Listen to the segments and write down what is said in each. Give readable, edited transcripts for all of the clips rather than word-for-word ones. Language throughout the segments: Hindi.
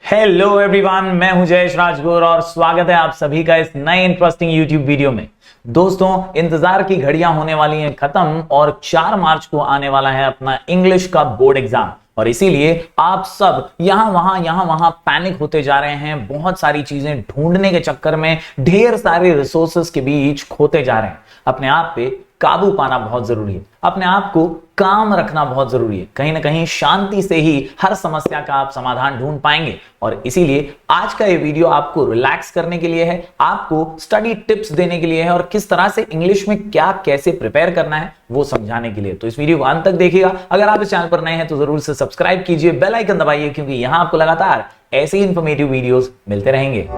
हेलो एवरीवन, मैं हूं जयेश राजगुर और स्वागत है आप सभी का इस नए इंटरेस्टिंग यूट्यूब वीडियो में। दोस्तों, इंतजार की घड़ियां होने वाली हैं खत्म और 4 मार्च को आने वाला है अपना इंग्लिश का बोर्ड एग्जाम और इसीलिए आप सब यहां वहां पैनिक होते जा रहे हैं। बहुत सारी चीजें ढूंढने के चक्कर में ढेर सारे रिसोर्सेस के बीच खोते जा रहे हैं। अपने आप पे काबू पाना बहुत जरूरी है, अपने आप को काम रखना बहुत जरूरी है। कहीं ना कहीं शांति से ही हर समस्या का आप समाधान ढूंढ पाएंगे और इसीलिए आज का ये वीडियो आपको रिलैक्स करने के लिए है, आपको स्टडी टिप्स देने के लिए है और किस तरह से इंग्लिश में क्या कैसे प्रिपेयर करना है वो समझाने के लिए। तो इस वीडियो को अंत तक देखिएगा। अगर आप इस चैनल पर नए हैं तो जरूर से सब्सक्राइब कीजिए, बेल आइकन दबाइए, क्योंकि यहां आपको लगातार ऐसे ही इंफॉर्मेटिव वीडियोस मिलते रहेंगे।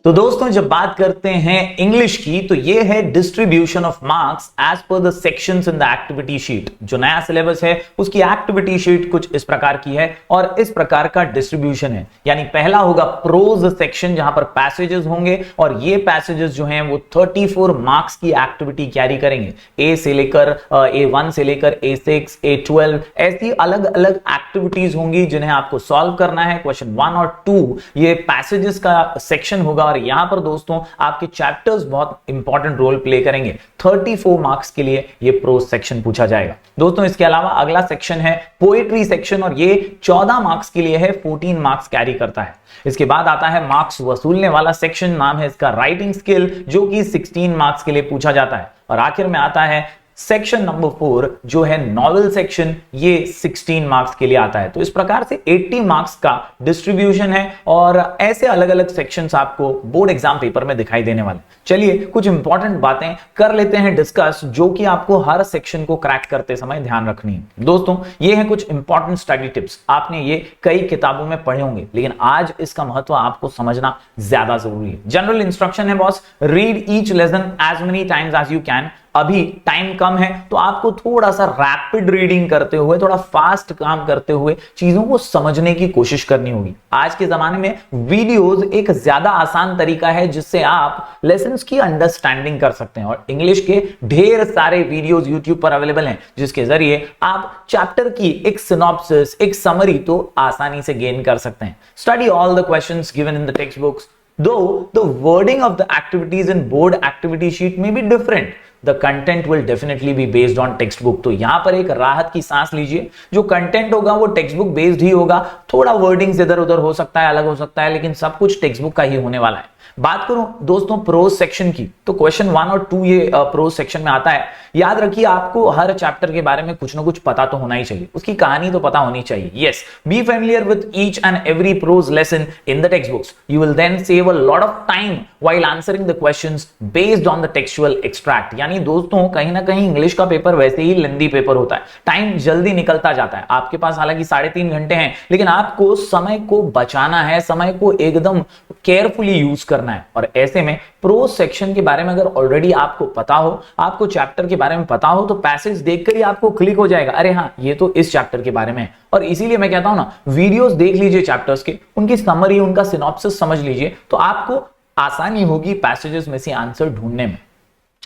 तो दोस्तों, जब बात करते हैं इंग्लिश की तो ये है distribution of marks as per the sections in the activity sheet. जो नया सिलेबस है उसकी एक्टिविटी शीट कुछ इस प्रकार की है और इस प्रकार का डिस्ट्रीब्यूशन है। यानी पहला होगा प्रोज सेक्शन, जहां पर पैसेजेस होंगे और ये पैसेजेस जो हैं वो 34 मार्क्स की एक्टिविटी कैरी करेंगे। ए से लेकर A1 से लेकर A6 A12 ऐसी अलग अलग एक्टिविटीज होंगी जिन्हें आपको सॉल्व करना है। क्वेश्चन 1 और 2 ये पैसेजेस का सेक्शन होगा। यहां पर दोस्तों आपके चैप्टर्स बहुत इंपॉर्टेंट रोल प्ले करेंगे। 34 मार्क्स के लिए ये प्रोज सेक्शन पूछा जाएगा। दोस्तों, इसके अलावा अगला सेक्शन है पोएट्री सेक्शन और ये 14 मार्क्स के लिए है, 14 मार्क्स कैरी करता है। इसके बाद आता है मार्क्स वसूलने वाला सेक्शन, नाम है इसका राइटिंग स्किल, जो कि 16 मार्क्स के लिए पूछा जाता है। और आखिर में आता है सेक्शन नंबर 4 जो है नॉवेल सेक्शन, ये 16 मार्क्स के लिए आता है। तो इस प्रकार से 80 मार्क्स का डिस्ट्रीब्यूशन है और ऐसे अलग अलग सेक्शंस आपको बोर्ड एग्जाम पेपर में दिखाई देने वाले। चलिए कुछ इंपॉर्टेंट बातें कर लेते हैं डिस्कस, जो कि आपको हर सेक्शन को क्रैक करते समय ध्यान रखनी है। दोस्तों, ये है कुछ इंपॉर्टेंट स्टडी टिप्स। आपने ये कई किताबों में पढ़े होंगे, लेकिन आज इसका महत्व आपको समझना ज्यादा जरूरी है। जनरल इंस्ट्रक्शन है boss, read each lesson as many times as you can. अभी टाइम कम है तो आपको थोड़ा सा रैपिड रीडिंग करते हुए, थोड़ा फास्ट काम करते हुए चीजों को समझने की कोशिश करनी होगी। आज के जमाने में वीडियोस एक ज्यादा आसान तरीका है जिससे आप लेसन्स की अंडरस्टैंडिंग कर सकते हैं और इंग्लिश के ढेर सारे वीडियोस YouTube पर अवेलेबल हैं, जिसके जरिए आप चैप्टर की एक सिनॉप्सिस, एक समरी तो आसानी से गेन कर सकते हैं। Study all the questions given in the text books, though the wording of the activities in board activity sheet may be different, the content will definitely be based on textbook। तो यहां पर एक राहत की सांस लीजिए, जो कंटेंट होगा वो टेक्स्ट बुक बेस्ड ही होगा। थोड़ा वर्डिंग्स इधर उधर हो सकता है, अलग हो सकता है, लेकिन सब कुछ टेक्स्ट बुक का ही होने वाला है। बात करूं दोस्तों प्रोज सेक्शन की, तो क्वेश्चन 1 और 2 ये प्रोज सेक्शन में आता है। याद रखिए, आपको हर चैप्टर के बारे में कुछ ना कुछ पता तो होना ही चाहिए, उसकी कहानी तो पता होनी चाहिए। Yes, be familiar with each and every prose lesson in the textbooks. You will then save a lot of time while answering the questions based on the textual extract. यानी दोस्तों, कहीं ना कहीं इंग्लिश का पेपर वैसे ही लेंदी पेपर होता है, टाइम जल्दी निकलता जाता है। आपके पास हालांकि 3.5 घंटे हैं, लेकिन आपको समय को बचाना है, समय को एकदम केयरफुली यूज करना है। और ऐसे में प्रोज सेक्शन के बारे में अगर ऑलरेडी आपको पता हो, आपको चैप्टर के बारे में पता हो, तो पैसेज देखकर ही आपको क्लिक हो जाएगा, अरे हाँ ये तो इस चैप्टर के बारे में है। और इसीलिए मैं कहता हूं ना, वीडियोस देख लीजिए चैप्टर्स के, उनकी समरी, उनका सिनॉप्सिस समझ लीजिए, तो आपको आसानी होगी पैसेजेस में से आंसर ढूंढने में।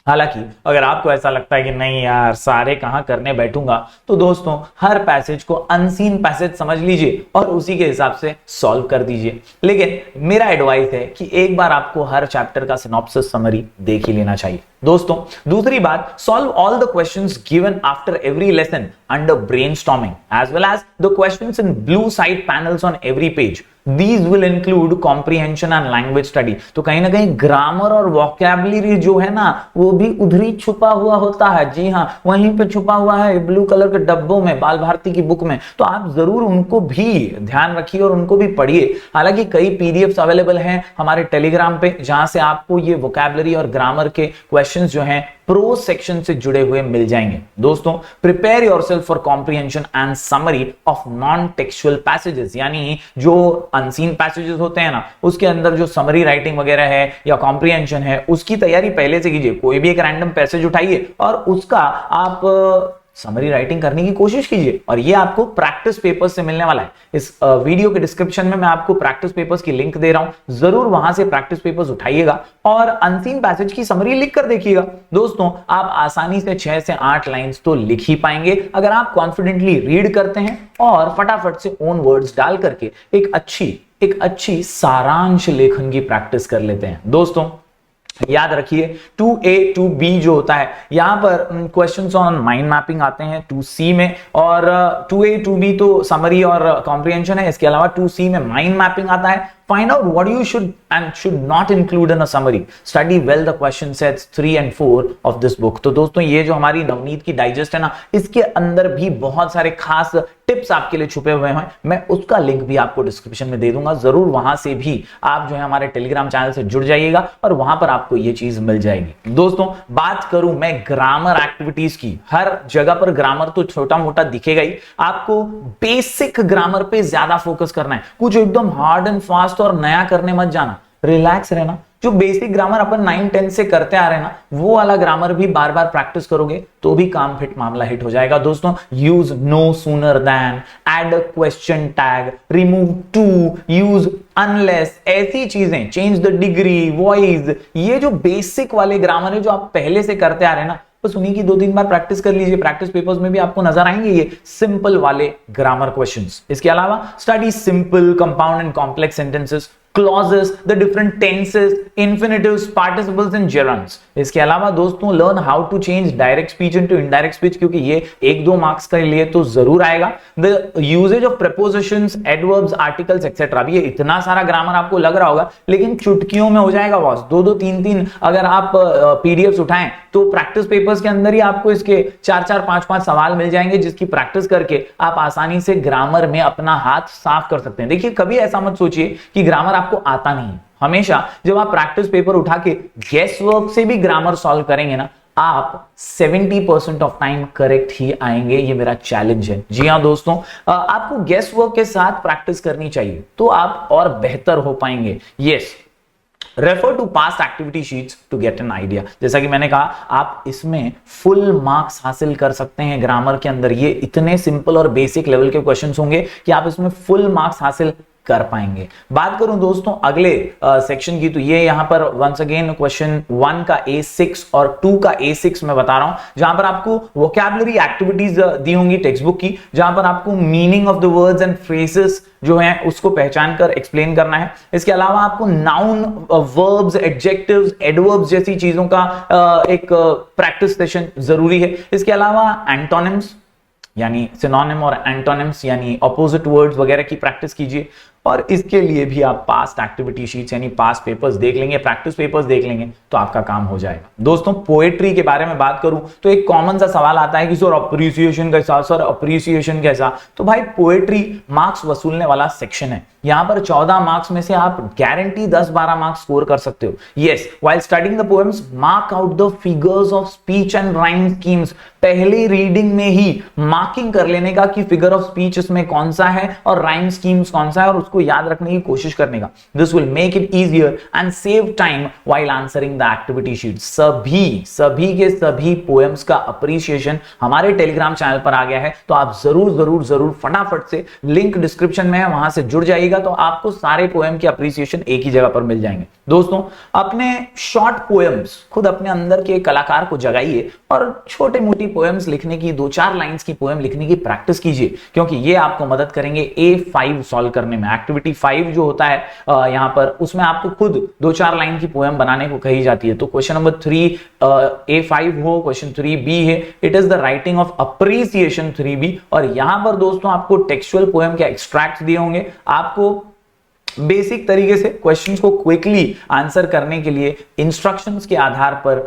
हालांकि अगर आपको ऐसा लगता है कि नहीं यार सारे कहां करने बैठूंगा, तो दोस्तों हर पैसेज को अनसीन पैसेज समझ लीजिए और उसी के हिसाब से सॉल्व कर दीजिए। लेकिन मेरा एडवाइस है कि एक बार आपको हर चैप्टर का सिनॉप्सिस समरी देख ही लेना चाहिए। दोस्तों, दूसरी बात, solve all the questions given after every lesson under brainstorming as well as the questions in blue side panels on every page. These will include comprehension and language study। तो कहीं ना कहीं ग्रामर और वोकैबुलरी जो है ना, वो भी उधर ही छुपा हुआ होता है। जी हाँ, वहीं पे छुपा हुआ है ब्लू कलर के डब्बों में, बाल भारती की बुक में। तो आप जरूर उनको भी ध्यान रखिए और उनको भी पढ़िए। हालांकि कई पीडीएफ्स अवेलेबल हैं हमारे टेलीग्राम पे, जहां से आपको ये वोकैबुलरी और ग्रामर के क्वेश्चंस जो हैं प्रोज सेक्शन से जुड़े हुए मिल जाएंगे। दोस्तों, prepare yourself for comprehension and summary of non textual passages. यानी जो अनसीन पैसेजेस होते हैं ना, उसके अंदर जो समरी राइटिंग वगैरह है या कॉम्प्रिहेंशन है, उसकी तैयारी पहले से कीजिए। कोई भी एक रैंडम पैसेज उठाइए और उसका आप समरी राइटिंग करने की कोशिश कीजिए और ये आपको प्रैक्टिस पेपर्स से मिलने वाला है। इस वीडियो के डिस्क्रिप्शन में मैं आपको प्रैक्टिस पेपर्स की लिंक दे रहा हूं, जरूर वहां से प्रैक्टिस पेपर्स उठाइएगा और अनसीन पैसेज की समरी लिख कर देखिएगा। दोस्तों आप आसानी से 6 से 8 लाइंस तो लिख ही पाएंगे अगर आप कॉन्फिडेंटली रीड करते हैं और फटाफट से ओन वर्ड्स डाल करके एक अच्छी सारांश लेखन की प्रैक्टिस कर लेते हैं। दोस्तों याद रखिए 2A 2B जो होता है, यहां पर क्वेश्चंस ऑन माइंड मैपिंग आते हैं 2C में, और 2A 2B तो समरी और कॉम्प्रिहेंशन है। इसके अलावा 2C में माइंड मैपिंग आता है। Find out what you should and should not include in a summary. Study well the question sets 3 and 4 of this book. तो दोस्तों ये जो हमारी नवनीत की डाइजेस्ट है ना, इसके अंदर भी बहुत सारे खास टिप्स आपके लिए छुपे हुए हैं। मैं उसका लिंक भी आपको डिस्क्रिप्शन में दे दूंगा, जरूर वहां से भी आप जो है हमारे टेलीग्राम चैनल से जुड़ जाइएगा और वहां पर आपको ये चीज मिल जाएगी। दोस्तों बात करूं मैं ग्रामर एक्टिविटीज की, हर जगह पर ग्रामर तो छोटा मोटा दिखेगा ही, आपको बेसिक ग्रामर पे ज्यादा फोकस करना है। कुछ एकदम हार्ड एंड फास्ट और नया करने मत जाना, रिलैक्स रहना। जो बेसिक ग्रामर अपन 9-10 से करते आ रहे हैं ना, वो वाला ग्रामर भी बार बार प्रैक्टिस करोगे तो भी काम फिट मामला हिट हो जाएगा। दोस्तों use no sooner than, add a question tag, remove too, use unless, ऐसी चीजें, चेंज द डिग्री, वॉइस, ये जो बेसिक वाले ग्रामर है जो आप पहले से करते आ रहे हैं ना, बस उन्हीं की 2-3 बार प्रैक्टिस कर लीजिए। प्रैक्टिस पेपर्स में भी आपको नजर आएंगे ये सिंपल वाले ग्रामर क्वेश्चंस। इसके अलावा study simple, compound and complex sentences, clauses, the different tenses, infinitives, participles and gerunds. इसके अलावा दोस्तों learn how to change direct speech into indirect speech, क्योंकि ये 1-2 मार्क्स के लिए तो जरूर आएगा। The usage of prepositions, adverbs, articles etc. अब ये इतना सारा ग्रामर आपको लग रहा होगा, लेकिन चुटकियों में हो जाएगा बॉस। 2-2, 3-3 अगर आप पीडीएफ्स उठाएं तो प्रैक्टिस पेपर्स के अंदर ही आपको इसके 4-4, 5-5 सवाल मिल जाएंगे, जिसकी प्रैक्टिस करके आप आसानी से ग्रामर में अपना हाथ साफ कर सकते हैं। देखिए कभी ऐसा मत सोचिए कि ग्रामर आपको आता नहीं। हमेशा जब आप प्रैक्टिस पेपर उठा के गेस वर्क से भी ग्रामर सॉल्व करेंगे ना, आप 70% ऑफ टाइम करेक्ट ही आएंगे। ये मेरा चैलेंज है। जी हाँ दोस्तों, आपको गेस वर्क के साथ प्रैक्टिस करनी चाहिए तो आप और बेहतर हो पाएंगे। Yes, refer to past activity sheets to get an idea. जैसा कि मैंने कहा, आप इसमें फुल मार्क्स हासिल कर सकते हैं ग्रामर के अंदर। ये इतने सिंपल और बेसिक लेवल के क्वेश्चंस होंगे कि आप इसमें फुल मार्क्स हासिल कर पाएंगे। बात करूं दोस्तों अगले सेक्शन की, तो ये यहां पर वंस अगेन क्वेश्चन 1 का A6 और 2 का A6 मैं बता रहा हूं, जहां पर आपको वोकैबुलरी एक्टिविटीज दी होंगी टेक्स्ट बुक की, जहां पर आपको meaning of the words and phrases जो है उसको पहचान कर एक्सप्लेन करना है। इसके अलावा आपको नाउन, वर्ब्स, एडजेक्टिव्स, एडवर्ब्स जैसी चीजों का एक प्रैक्टिस सेशन जरूरी है। इसके अलावा एंटोनिम्स यानी सिनोनिम और एंटोनिम्स यानी ऑपोजिट वर्ड्स वगैरह की प्रैक्टिस कीजिए। और इसके लिए भी आप पास्ट एक्टिविटी शीट्स यानी पास्ट पेपर्स देख लेंगे, प्रैक्टिस पेपर्स देख लेंगे तो आपका काम हो जाएगा। दोस्तों पोएट्री के बारे में बात करूं तो एक कॉमन सा सवाल आता है कि सर अप्रिसिएशन कैसा, सर अप्रिसिएशन कैसा। तो भाई पोएट्री मार्क्स वसूलने वाला सेक्शन है। यहां पर 14 मार्क्स में से आप गारंटी 10-12 मार्क्स स्कोर कर सकते हो। Yes, while studying the poems mark out the figures of speech and rhyme schemes. पहले रीडिंग में ही मार्किंग कर लेने का कि फिगर ऑफ स्पीच इसमें कौन सा है और राइम स्कीम्स कौन सा है, और उसको याद रखने की कोशिश करने का। This will make it easier and save time while answering the activity sheet. सभी के सभी पोएम्स का अप्रिसिएशन हमारे टेलीग्राम चैनल पर आ गया है, तो आप जरूर फटाफट से, लिंक डिस्क्रिप्शन में है, वहां से जुड़ जाइएगा तो आपको सारे पोएम के अप्रिसिएशन एक ही जगह पर मिल जाएंगे। दोस्तों अपने शॉर्ट पोएम्स खुद अपने अंदर के कलाकार को जगाइए और छोटे मोटी पोएम्स लिखने की, 2-4 लाइंस की पोएम लिखने की प्रैक्टिस कीजिए, क्योंकि ये आपको मदद करेंगे A5 सॉल्व करने में। एक्टिविटी 5 जो होता है यहां पर, उसमें आपको खुद 2-4 लाइन की पोएम बनाने को कही जाती है। तो क्वेश्चन नंबर 3 A5 हो, क्वेश्चन 3B है, it is the writing of appreciation 3B। और यहां पर दोस्तों आपको टेक्सचुअल पोएम के एक्सट्रैक्ट दिए होंगे। आपको बेसिक तरीके से क्वेश्चंस को क्विकली आंसर करने के लिए इंस्ट्रक्शंस के आधार पर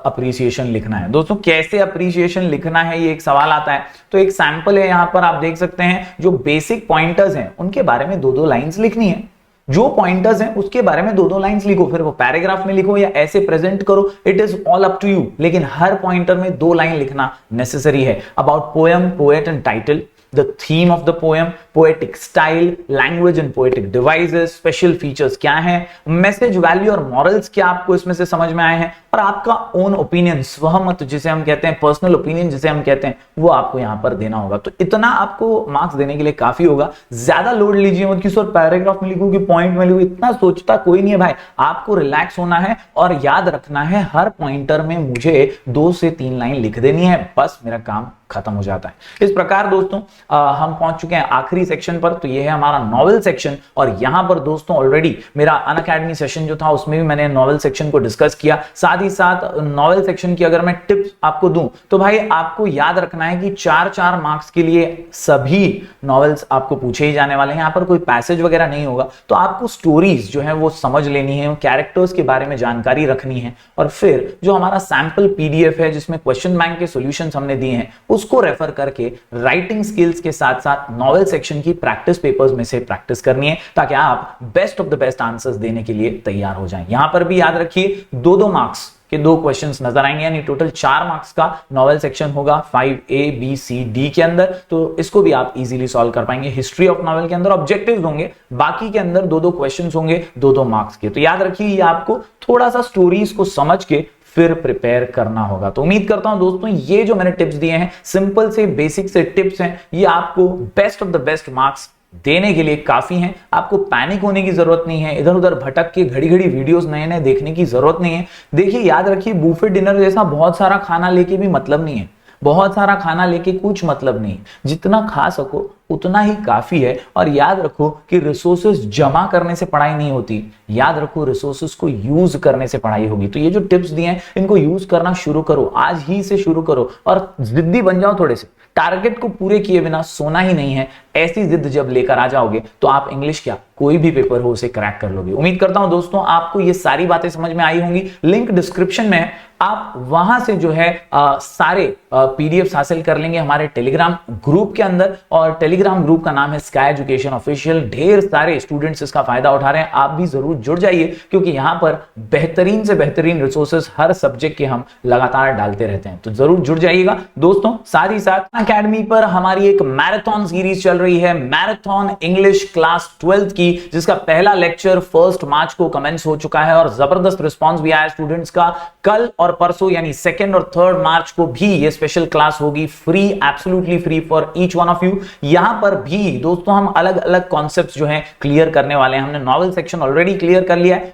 अप्रिसिएशन लिखना है। दोस्तों कैसे अप्रिसिएशन लिखना है ये एक सवाल आता है, तो एक सैंपल है यहां पर, आप देख सकते हैं। जो बेसिक पॉइंटर्स हैं उनके बारे में 2-2 लाइंस लिखनी है। जो पॉइंटर्स हैं उसके बारे में 2-2 लाइंस लिखो, फिर वो पैराग्राफ में लिखो या ऐसे प्रेजेंट करो, it is all up to you. लेकिन हर पॉइंटर में 2 लाइन लिखना नेसेसरी है। About poem, poet and title, the theme of the poem, poetic style, language and poetic devices, special features क्या हैं, मैसेज, वैल्यू और मॉरल्स क्या आपको इसमें से समझ में आए हैं, और आपका ओन ओपिनियन, स्वमत जिसे हम कहते हैं, पर्सनल ओपिनियन जिसे हम कहते हैं, वो आपको यहां पर देना होगा। तो इतना आपको मार्क्स देने के लिए काफी होगा। ज्यादा लोड लीजिए मत कि सर पैराग्राफ में लिखूं कि पॉइंट में लिखूं, इतना सोचता कोई नहीं है भाई। आपको रिलैक्स होना है और याद रखना है हर पॉइंटर में मुझे 2 से 3 लाइन लिख देनी है, बस मेरा काम खत्म हो जाता है। इस प्रकार दोस्तों हम पहुंच चुके हैं आखिरी सेक्शन पर। तो ये है हमारा नॉवेल सेक्शन, और यहां पर दोस्तों ऑलरेडी मेरा अनअकैडमी सेशन जो था उसमें भी मैंने नॉवेल सेक्शन को डिस्कस किया। साथ ही साथ नॉवेल सेक्शन की अगर मैं टिप्स आपको दूं तो भाई आपको याद रखना है कि 4-4 मार्क्स के लिए सभी नॉवेल्स आपको पूछे ही जाने वाले हैं। यहां पर कोई पैसेज वगैरह नहीं होगा, तो आपको स्टोरीज जो है वो समझ लेनी है, कैरेक्टर्स के बारे में जानकारी रखनी है, और फिर जो हमारा सैंपल पीडीएफ है जिसमें क्वेश्चन बैंक के सॉल्यूशंस हमने दिए हैं उसको रेफर करके राइटिंग स्किल्स के साथ साथ नॉवेल सेक्शन की प्रैक्टिस पेपर्स में से प्रैक्टिस करनी है, ताकि आप best of the best answers देने के लिए तैयार हो जाएं। यहां पर भी याद रखिए 2-2 मार्क्स के 2 क्वेश्चंस नजर आएंगे, यानी टोटल 4 मार्क्स का नॉवेल सेक्शन होगा 5A B C D के अंदर। तो इसको भी आप इजीली सॉल्व कर पाएंगे। हिस्ट्री ऑफ नॉवेल के अंदर ऑब्जेक्टिव्स होंगे, बाकी के अंदर 2-2 क्वेश्चंस होंगे 2-2 मार्क्स के। तो याद रखिए ये आपको थोड़ा सा स्टोरीज को समझ के फिर प्रिपेयर करना होगा। तो उम्मीद करता हूं दोस्तों ये जो मैंने टिप्स दिए हैं, सिंपल से बेसिक से टिप्स हैं, ये आपको best of the best marks देने के लिए काफी हैं। आपको पैनिक होने की जरूरत नहीं है, इधर उधर भटक के घड़ी घड़ी वीडियोस नए नए देखने की जरूरत नहीं है। देखिए याद रखिए बूफे डिनर जैसा बहुत सारा खाना लेके भी मतलब नहीं है, बहुत सारा खाना लेके कुछ मतलब नहीं। जितना खा सको उतना ही काफी है। और याद रखो कि रिसोर्सेज जमा करने से पढ़ाई नहीं होती, याद रखो रिसोर्सेज को यूज करने से पढ़ाई होगी। तो ये जो टिप्स दिए हैं इनको यूज करना शुरू करो, आज ही से शुरू करो, और जिद्दी बन जाओ थोड़े से। टारगेट को पूरे किए बिना सोना ही नहीं है। ऐसी जिद जब लेकर आ जाओगे तो आप इंग्लिश क्या कोई भी पेपर हो उसे क्रैक कर लोगे। उम्मीद करता हूं दोस्तों आपको ये सारी बातें समझ में आई होंगी। लिंक डिस्क्रिप्शन में है, आप वहां से जो है सारे पीडीएफ हासिल कर लेंगे हमारे टेलीग्राम ग्रुप के अंदर, और टेलीग्राम ग्रुप का नाम है स्काई एजुकेशन ऑफिशियल। ढेर सारे स्टूडेंट्स इसका फायदा उठा रहे हैं, आप भी जरूर जुड़ जाइए, क्योंकि यहां पर बेहतरीन से बेहतरीन रिसोर्सेज हर सब्जेक्ट के हम लगातार डालते रहते हैं। तो जरूर जुड़ जाइएगा दोस्तों। साथ ही साथ अकेडमी पर हमारी एक मैराथन सीरीज चल रही है, मैराथन इंग्लिश क्लास 12th की, जिसका पहला लेक्चर 1 मार्च को कमेंस हो चुका है, और जबरदस्त रिस्पॉन्स भी आया स्टूडेंट्स का। कल और परसों यानी 2 और 3 मार्च को भी ये स्पेशल क्लास होगी, free, absolutely free for each one of you. यहां पर भी दोस्तों हम अलग अलग कॉन्सेप्ट्स जो हैं क्लियर करने वाले हैं। हमने नॉवेल सेक्शन ऑलरेडी क्लियर कर लिया है।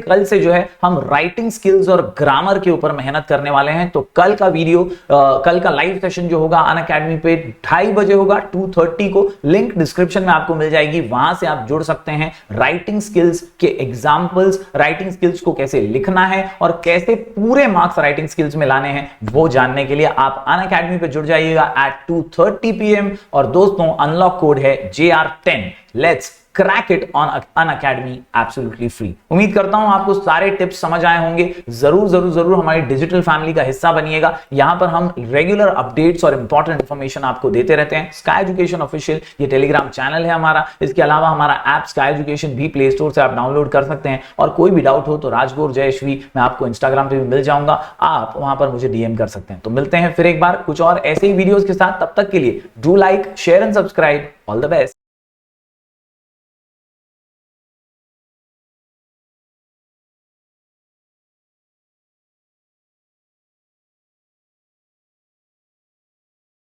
कल से जो है हम राइटिंग स्किल्स और ग्रामर के ऊपर मेहनत करने वाले हैं। तो कल का वीडियो, कल का लाइव सेशन जो होगा अनअकैडमी पे 2:30 बजे होगा, 2:30 को। लिंक डिस्क्रिप्शन में आपको मिल जाएगी, वहां से आप जुड़ सकते हैं। राइटिंग स्किल्स के एग्जांपल्स, राइटिंग स्किल्स को कैसे लिखना है और कैसे पूरे मार्क्स राइटिंग स्किल्स में लाने हैं, वो जानने के लिए आप अनअकैडमी पे जुड़ जाइएगा at 2:30 PM। और दोस्तों अनलॉक कोड है JR10। Let's crack it on Unacademy absolutely free. उम्मीद करता हूं आपको सारे टिप्स समझ आए होंगे। जरूर जरूर जरूर हमारी डिजिटल फैमिली का हिस्सा बनिएगा। यहां पर हम रेगुलर अपडेट्स और इंपॉर्टेंट इंफॉर्मेशन आपको देते रहते हैं। स्काई एजुकेशन ऑफिशियल ये टेलीग्राम चैनल है हमारा। इसके अलावा हमारा ऐप स्काई एजुकेशन भी प्ले स्टोर से आप डाउनलोड कर सकते हैं। और कोई भी डाउट हो तो राजगौर जयश्री, मैं आपको इंस्टाग्राम पे भी मिल जाऊंगा, आप वहां पर मुझे डीएम कर सकते हैं। तो मिलते हैं फिर एक बार कुछ और ऐसे ही वीडियोस के साथ। तब तक के लिए do like, share and subscribe. All the best.